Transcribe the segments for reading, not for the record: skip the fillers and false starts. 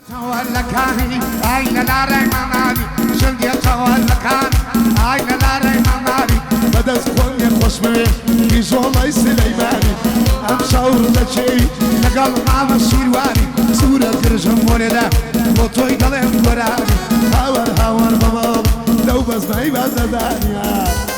تولكاني أين لا ريماناني شندي تولكاني أين لا ريماناني بدأت خوني خصمي في زولي سليماني أم شاور ذاتشي لقل ماما سيرواني سورة كرجم ولدا وطوي دلهم وراني هاور هاور بابا لو بزناي بزداني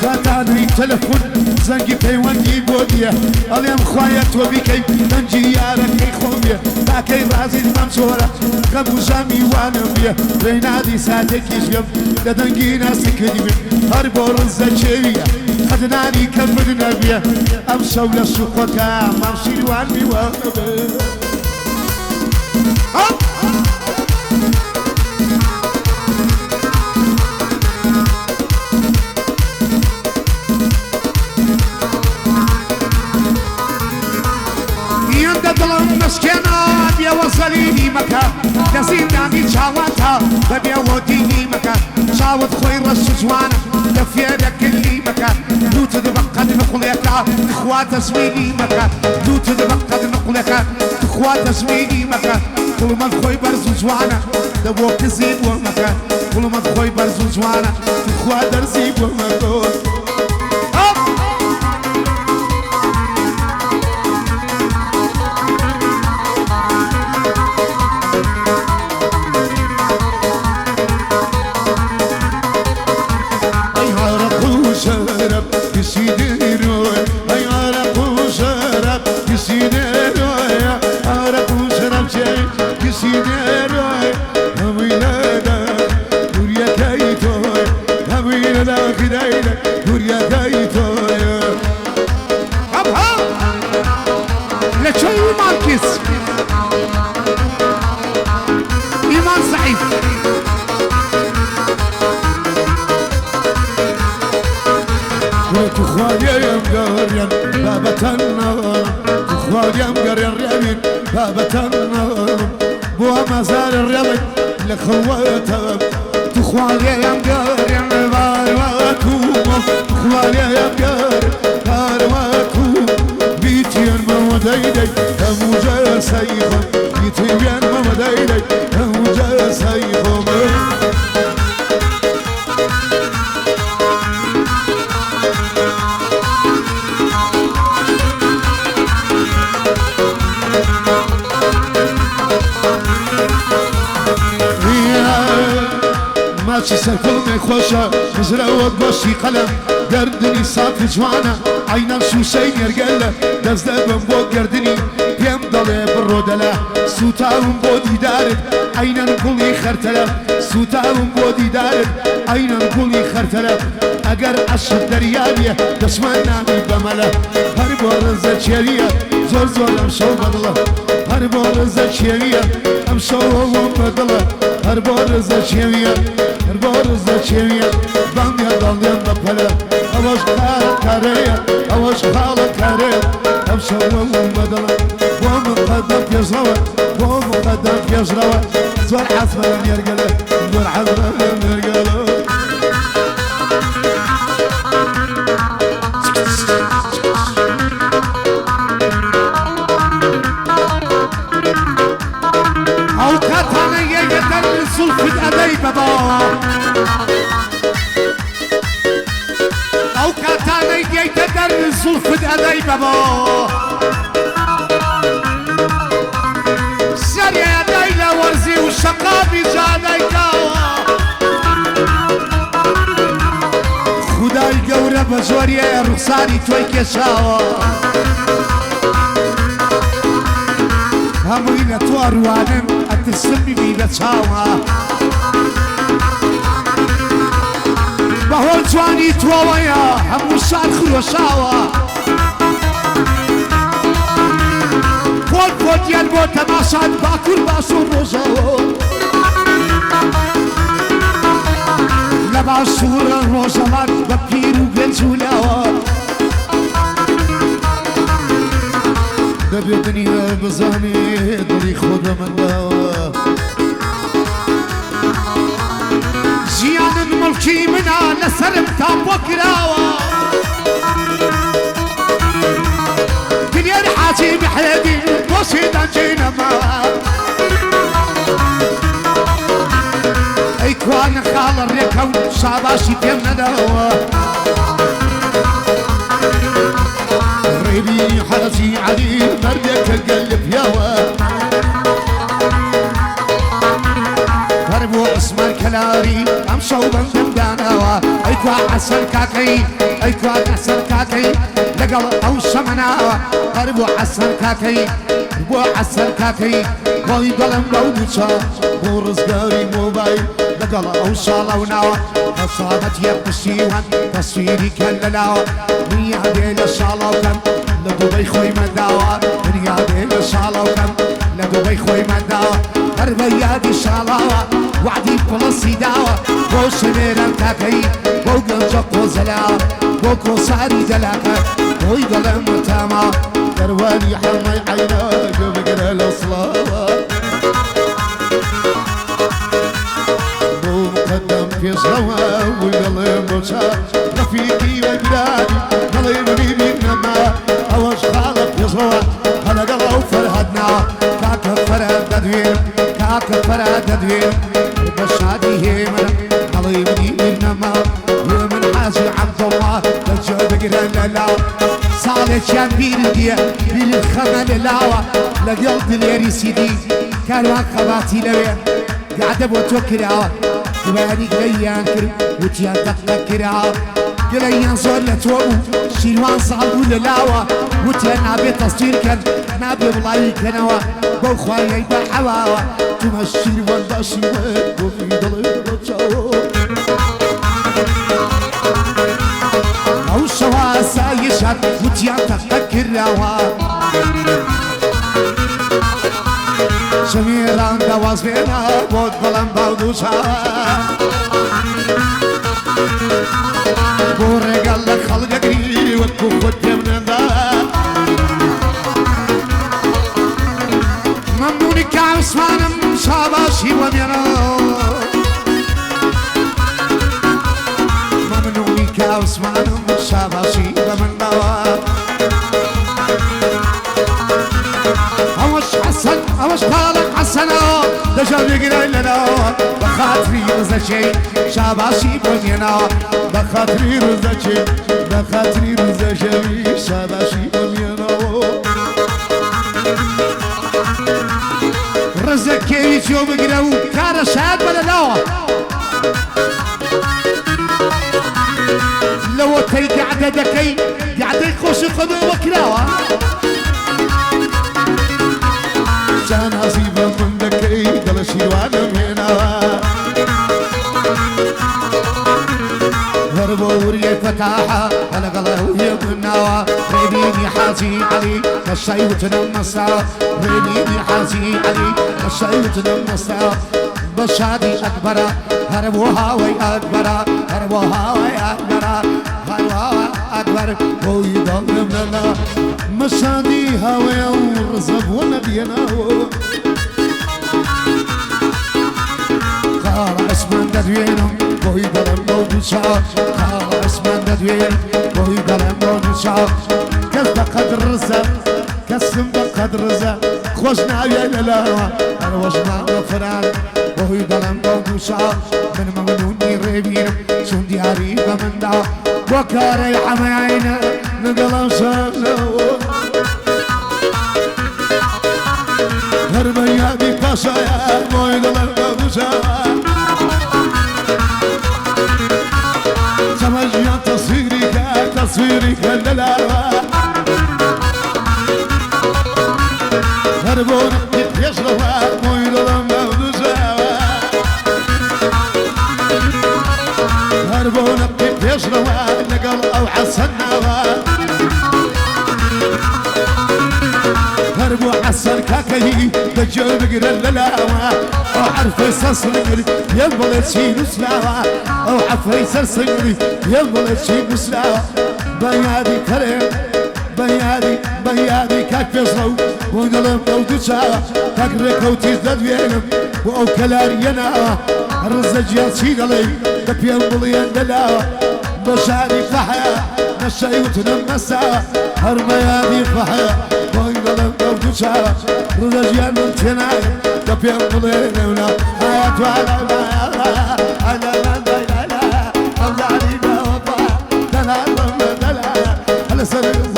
كاتاني تلفون زنقي بيوانجي بوديا اليوم خوايت وبيكي تنجي يارك خوميا باكي رازي المنصورة غبو جامي وانميا رينادي ساتك يشيب لدنقي ناسك ديبي هربو رزا شوية خدناني كفرنا بيا امشو لسوق وكام امشي وانمي وانمي مسكينة بيا وصليني مكان دزيناني شاوتها ببيا وديني مكان شاوت خوي رش جوانا دفيرك اللي مكان لو تدبقى نقليكا اخوات زميلي مكان لو تدبقى نقليكا اخوات زميلي مكان كل ما خوي برزو جوانا دبوك زيب ومكان كل ما خوي برزو جوانا اخوات درزيب ومكان لخواتها تخوالي يا مقار يا مبار واكوم تخوالي يا مقار كار واكوم بيتي الموديدي هموجا سيخم بيتي الموديدي هموجا سيخم ماشي سركم خوشا مزروت باشي قلم گردني صافي جوانا عينم شوشين يرقلا دزدبم بو گردني بيم ضلي بالرودلا سوتاهم بو ديدارد عينن كلي خرتلا سوتاهم بو ديدارد عينن كلي خرتلا اگر عشق دريانيه دشمناني بملا هر بارزة چيريه زور زور امشو بدلا هر بارزة چيريه امشو بدلا هر بارزة چيريه البارزة شوية بامية ضلين ببلا أواش كارية أواش خالة كارية أمشوا ومدلا ومن قدم يجروا ومن قدم يجروا زور حسنا يرقلا زور حسنا يرقلا أو كاتانا يقدر السلف أبي بابا أو كاتانا يقدر السلف أبي بابا سريع دايلا ورزي والشقابي جادايكا خداي قورة بزوريا رخصاني توي كشاوا هموين توروانم اتسمي بيدا شاوا بهول جواني تواويا همو شارخ وشاوا فول فول يلبو تماشات باكر باسو روزاو لباسور روزالان ببيرو بنزولاوا دبي الدنيا بزاني دلي خود من دوا ملکی منا لسرم تابو کراوە دنیای حاجی محێدی بۆچی دەنجینەماوە ئەی کوانە خاڵە ڕێکەون شاباشی پێم نەداوە ڕێبی حەجی عەلی مەردێکە گەلە پیاوە هەربۆ عوسمان کەلاری ئەم شەو بەندم داناوە ئەی کوا حەسەن کاکەی ئەی کوا حەسەن کاکەی لەگەڵ ئەو شەمەناوە هەربۆ حەسەن کاکەی بۆ حەسەن کاکەی بۆی دەڵم بەو دووچە بۆ ڕزگاری مۆبایل لەگەڵ ئەو شاڵەو ناوە هەسابەت یەک پشتیوان تەسویری کەن لەلاوە دنیادێ لە شاڵەوکەم لە دووبەی خۆی مەنداوە دنیادێ لە شاڵەوکەم لە دووبەی خۆی مەنداوە هەر بە یادی شاڵاوە وعدی پڵەسی داوە بۆ شەوێرەم کاکەی بۆ گەنجە قۆزەلاوە بۆ کۆساری دەلاکە بۆی دەڵێم تاما دەروانی حەمەی عەینا گوێبگرە لە سڵاوە بۆ مقەدەم پێشەوە وی دەڵێم بۆ چا ڕەفیقی وەگرانی دەڵێ منی بینەما ئەوەش خاڵە پێشەوە هەلەگەڵ ئەو فەرهەدناوە کاکە فەرهەد دەدوێنم کاکە فەرهەد دەدوێنم بە شادی هێمنە دەڵێ منی بینەما وێ من حاجی عەبدوڵڵا دەجێ بگرە لەلاوە ساڵێکیان بیرم دیە بیرم خەمە لەلاوە لەگەڵ دلێری سیدی کاروان خەباتی لەوێ گادە بۆ تۆ کراوە دوباری گلەییان کرد وتیان دەقلە کراوە گلەییان زۆر لە تۆ بوو شیروان ساڵ بوو لەلاوە وتیان نابێت تەستیرکەن نابێ بڵاوی کەنەوە بەو خوایەی بە حەواوە تومە شیروان داشیوە گۆفی دڵێ بە چاوە ئەو شەوا سایشات وتیان تەقلە کراوە شەوێران دەواز بێنە بۆت بەڵام باو دووچاوە بۆ ڕێگەڵ لە خەڵگەگری وەکو خۆت پێم نەدا مەمنوونی کە عوسمانم شاباشی وەمێنەوە مەمنوونی کە عوسمانم شاباشی وەمێنەوە ئەوەش خاڵق حەسەنەوە دەژە بگرای لەناوە بە خاتری ڕزەچەی شاباشی بۆ مێناوە بە خاتری ڕزەچەی بە خاتری ڕزەچەوی شاباشی بۆ مێناوە ڕزەکێوی چۆ بگرە و کارە شاد بە لەناوە لەوە کەی گعدە دەکەی گعدەی خۆشی خۆدەوە کراوە جانازی بە من دەکەی دڵە شیروانم هێناوە هەر بۆ وریای فەتاحە هەلەگەڵە ویە بناوە ڕێبینی حاجی عەلی کە شای وتنم مەستاوە ڕێبینی حاجی عەلی کە شای وتنم مەستاوە بە شادی ئەکبەرە هەر بۆ هاوەی ئەکبەرە هەر بۆ هاوەی ئەکبەرە هەر هاوە ئەکبەر بۆی دڵم لەلا مەشادی هاوەیە و ڕزە بۆ نەبیێناوە خاڵە عوسمان دەدوێنم بۆی دەڵم بۆ دووچاو خاڵە عوسمان دەدوێن بۆی دەڵم بۆ دووچاو کەس بەقەد ڕزە کەسم بەقەد ڕزە خۆش ناوێ لەلاوە هەروەش مامە فران بۆی دەڵم بۆ دووچاو من مەمنوونی ڕێبینم چون دیاری بە منداوە بۆ کارەی حەمەیانە لەگەڵم شانەوە هەر بە یادی پاشایە بۆی دڵم بۆ دووچاوە چەمەژیان تەسویری کە لەلاوە هەر بۆ نەقی پێشەوە بۆی دڵم بۆ دووچاوە هەر بۆ نەقی پێشەوە لەگەڵ ئەو حەسەناوە هەر بۆ حەسەن کاکەی دەجێ بگرە لەلاوە ئەو حرفەی سەرسنگری یەک بڵێ چی نووسراوە ئەو حرفەی سەرسنگری یەک بڵێ چی نووسراوە بە یادی کەرێ بە یادی کاک پێشڕەو بۆی دڵم ئەو دووچاوە کاک ڕێکەوتیش دەدوێنم بۆ ئەو کەلاریە ناوە الرزج يصيد لي دبيان بليان دلا بشاري فحيا نشاي وتنمسا هرمياني فحيا وين ظلم دوجا رزج ينتنا دبيان بليان دلا حياة وعلا أنا لا لا لا لا الله عليك وطا دلا دلا هلا سلام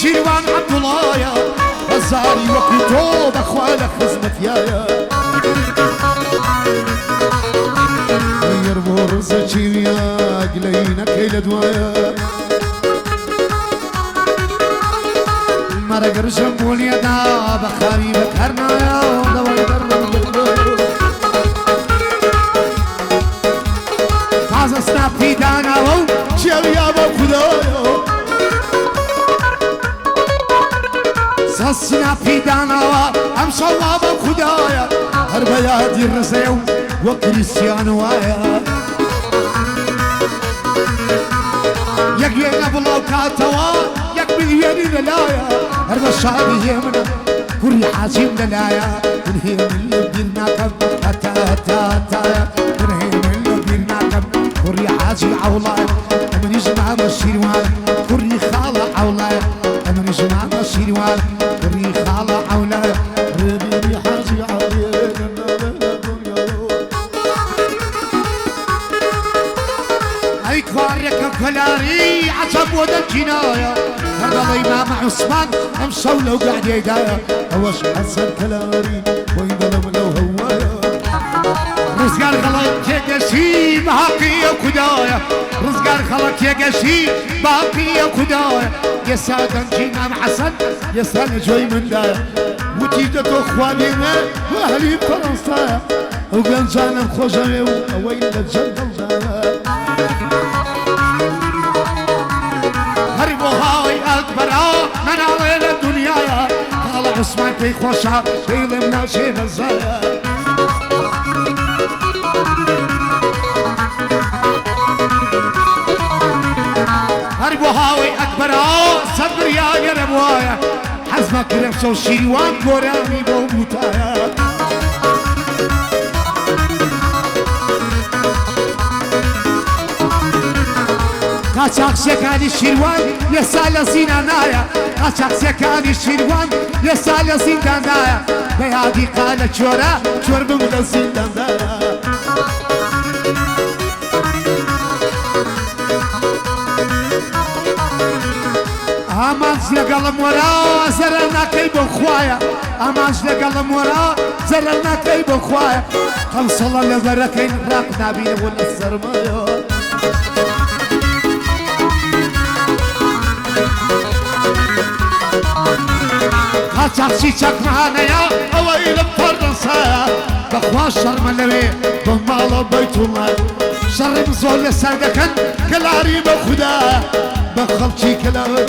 شيروان عبد الله يا الزاري وكتوب اخوانك خزمت يا غير برزة يا قلينا كيل دوايا مرق رجم واليدا بخاري بكرنا يا دواي درنا فازا سنابي دانا وشيو يا بخدايا ساسنا في دانا ام صواب خدايا هربياتي الرزيو وكريستيانو وايا يقينا بلوكاتوا يقبليني للايا هرب الشعبي يمنا كل حاجم للايا من اللي بينا كم هتا هتا هتا من اللي بينا كم كل حاجي عولايا من يجمع مشيروان كل خالة عولايا من يجمع مشيروان خالة عولا ربيني حاجي عليك اي كوارك كلاري عصب ودا الجناية هذا الامام عثمان امصولة وقاعد يدايا هوش حسن كلاري وين ظلم لو هوايا رزقار خلق يقشي باقي كدايا رزقار خلق يقشي باقي كدايا يا سادن جينا حسن يا سادن جوي من دايا وجيدت اخوانينا واهلي فرنسا وكان جانا خوجامي وين الجنة دايا هربوا هاي اكبر من علينا الدنيا قال عثمان في خوشها في ضمن شي بزايا هربوا هاوي أكبر صبر يا ربوايا حزمك نفسه شيروان قراني بوموتايا قاچاق شكاني شيروان يسال زينانايا قاچاق شكاني شيروان يسال زينانايا بيادي قالت شورا شور من زينانايا امانش لقلم ورا زرنا كيب خوايا امانش لقلم ورا زرنا كيب خوايا خلص الله لبركين راقنا بينا ولا السرمايا قاچاق شيشاق معانا يا اويل بفرنسا بخوا الشر ملوي بمال بيت الله شر مزول سردكن كلاري بخدا بخلشي كلاري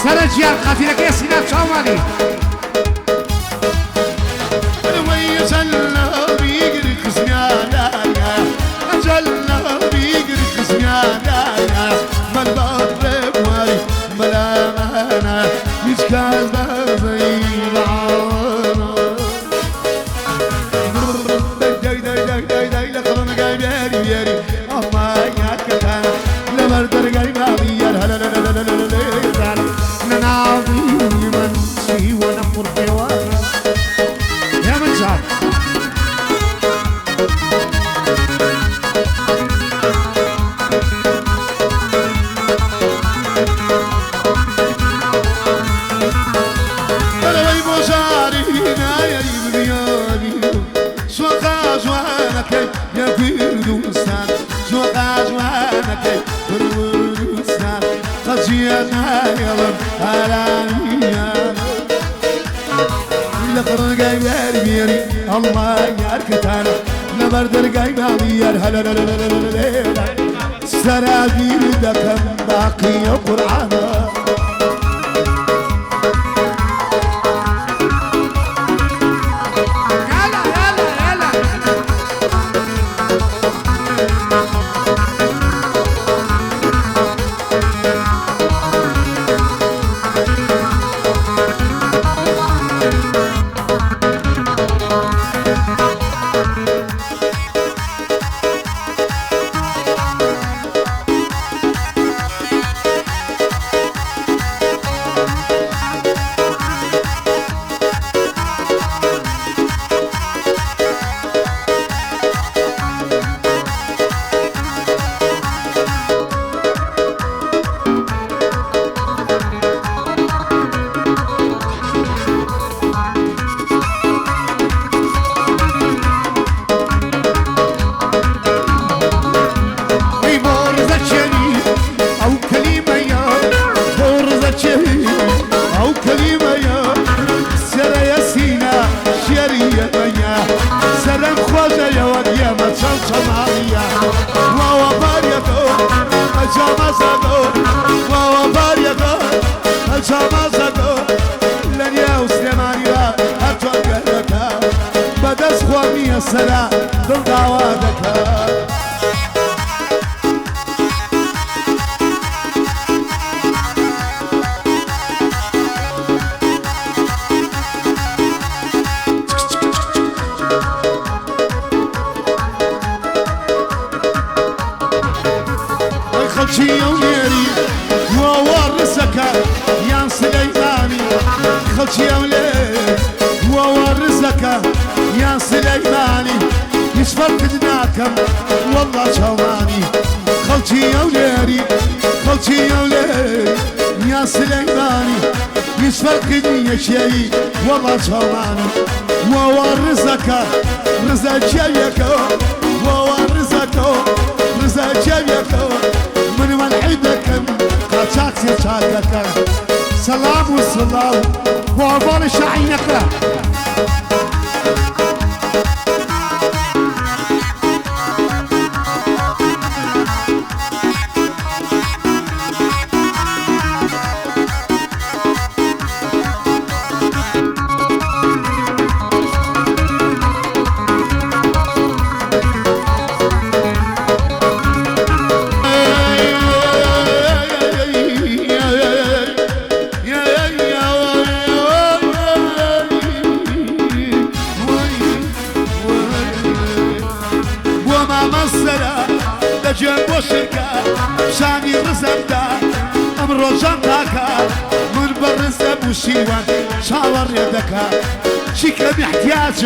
سرجيار قاتلك يا سيدات شوالي ويجلنا بيقري خزيانا أجلنا بيقري خزيانا مالباب واي ملامانا يجكاز بازي العانا لخلونا قايب ياري أما يا كتانا لمردر قايب عبيار هلا لا لا لا لا لا نناضي من سي ونمر بيوان يا من شعب سلامية لقرقاي بيري الله ياركتانا نبردرقاي بير هلا لا لا لا لا لا سرابيل دكم باقي قرآن السلام بالدعواتك خلشي يونيري وورثك يا سليماني خلشي يونيري وورثك يا سليماني يشفر كدناكم والله شواني خلشي يوليري خلشي يوليري يا سليماني يشفر كدني شيء والله شواني وورثك رزق جايك وورثك رزق جايك من منحبكم قاچاك سيشاكك سلام والسلام وعبال الشعينك جنب وشركة شاني رزقتا أمرو جنتاكا من برزب وشيوان شاور يدكا شيكا محتاج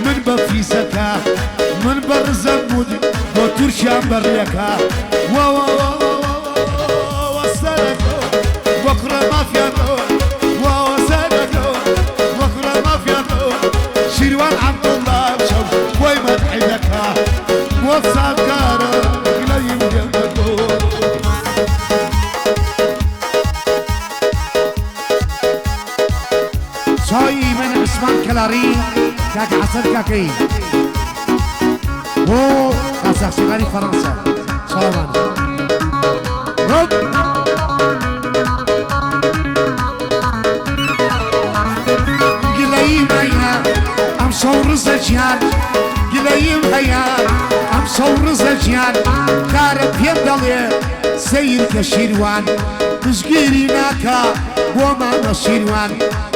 من بفيسكا من برزب مودي وترشان بريكا وسلكو وكرة مافيانو وسلكو وكرة مافيانو شيروان عبد الله شو ويما تحيدكا وفسكارا شاي من عثمان كلاري كاك عسل كاكي و قاسخ شغالي فرنسا سلام رب قليم هيا ام صور زجيان قليم هيا ام صور زجيان كارب يدلي سير كشيروان تشقيري ناكا وما نشيروان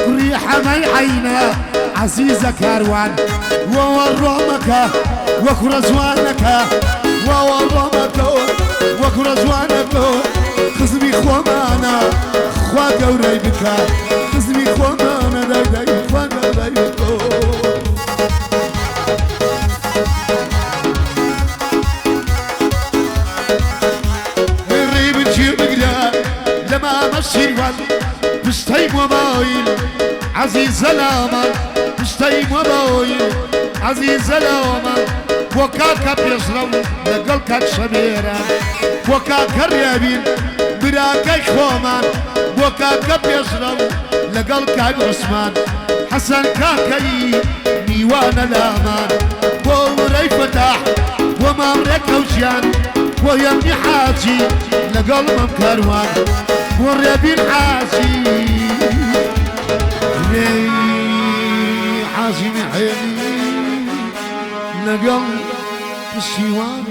ريحة مي عينا عزيزة كاروان وورمك وكرزوانك وورمك وكرزوانك خزمي خومانا خوا قوري بك خزمي خومانا داي داي خوا قوري بك الريب تجيب قلا لما مشيروان بشتي موبايل عزيز الامان بشتي موبايل عزيز الامان وكاكا بيشرب لقلقك شبيرة وكاكا الريابين براكي خومان بوكاكا بيشرب لقل كاك عثمان حسن كاكي نيوان الامان بوري فتح ومامرك وجيان ويمني حاجي لقل ممكروان والربين حاجي لي حاجي محيني لقل الشيوان